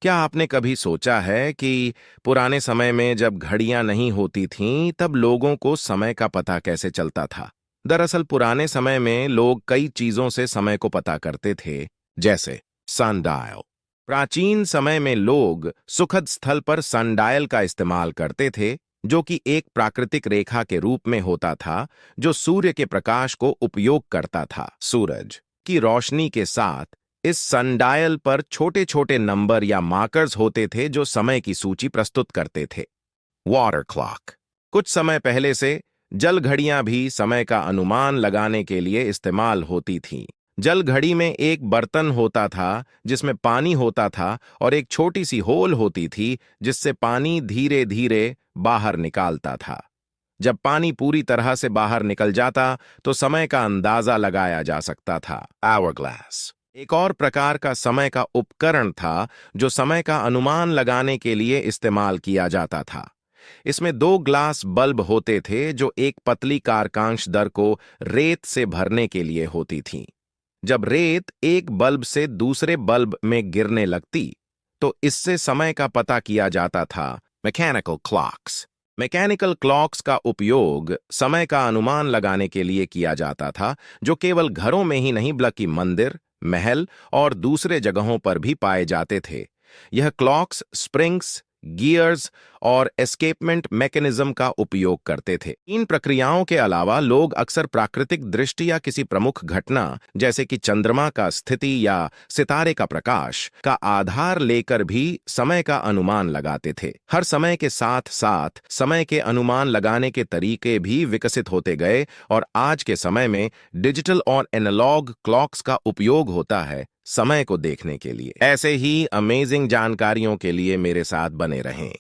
क्या आपने कभी सोचा है कि पुराने समय में जब घड़ियां नहीं होती थीं, तब लोगों को समय का पता कैसे चलता था? दरअसल पुराने समय में लोग कई चीजों से समय को पता करते थे, जैसे सनडायल। प्राचीन समय में लोग सुखद स्थल पर सनडायल का इस्तेमाल करते थे, जो कि एक प्राकृतिक रेखा के रूप में होता था, जो सूर्य के प्रकाश को उपयोग करता था। सूरज की रोशनी के साथ इस सनडायल पर छोटे छोटे नंबर या मार्कर्स होते थे जो समय की सूची प्रस्तुत करते थे। Water clock. कुछ समय पहले से जल घड़ियां भी समय का अनुमान लगाने के लिए इस्तेमाल होती थीं। जल घड़ी में एक बर्तन होता था जिसमें पानी होता था और एक छोटी सी होल होती थी जिससे पानी धीरे धीरे बाहर निकालता था। जब पानी पूरी तरह से बाहर निकल जाता तो समय का अंदाजा लगाया जा सकता था। आवर ग्लास एक और प्रकार का समय का उपकरण था जो समय का अनुमान लगाने के लिए इस्तेमाल किया जाता था। इसमें दो ग्लास बल्ब होते थे जो एक पतली कारकांश दर को रेत से भरने के लिए होती थीं। जब रेत एक बल्ब से दूसरे बल्ब में गिरने लगती तो इससे समय का पता किया जाता था। Mechanical clocks. मैकेनिकल क्लॉक्स का उपयोग समय का अनुमान लगाने के लिए किया जाता था, जो केवल घरों में ही नहीं बल्कि मंदिर, महल और दूसरे जगहों पर भी पाए जाते थे। यह क्लॉक्स स्प्रिंग्स, गियर्स और एस्केपमेंट मैकेनिज्म का उपयोग करते थे। इन प्रक्रियाओं के अलावा लोग अक्सर प्राकृतिक दृष्टि या किसी प्रमुख घटना जैसे कि चंद्रमा का स्थिति या सितारे का प्रकाश का आधार लेकर भी समय का अनुमान लगाते थे। हर समय के साथ साथ समय के अनुमान लगाने के तरीके भी विकसित होते गए और आज के समय में डिजिटल और एनालॉग क्लॉक्स का उपयोग होता है समय को देखने के लिए। ऐसे ही अमेजिंग जानकारियों के लिए मेरे साथ बने रहें।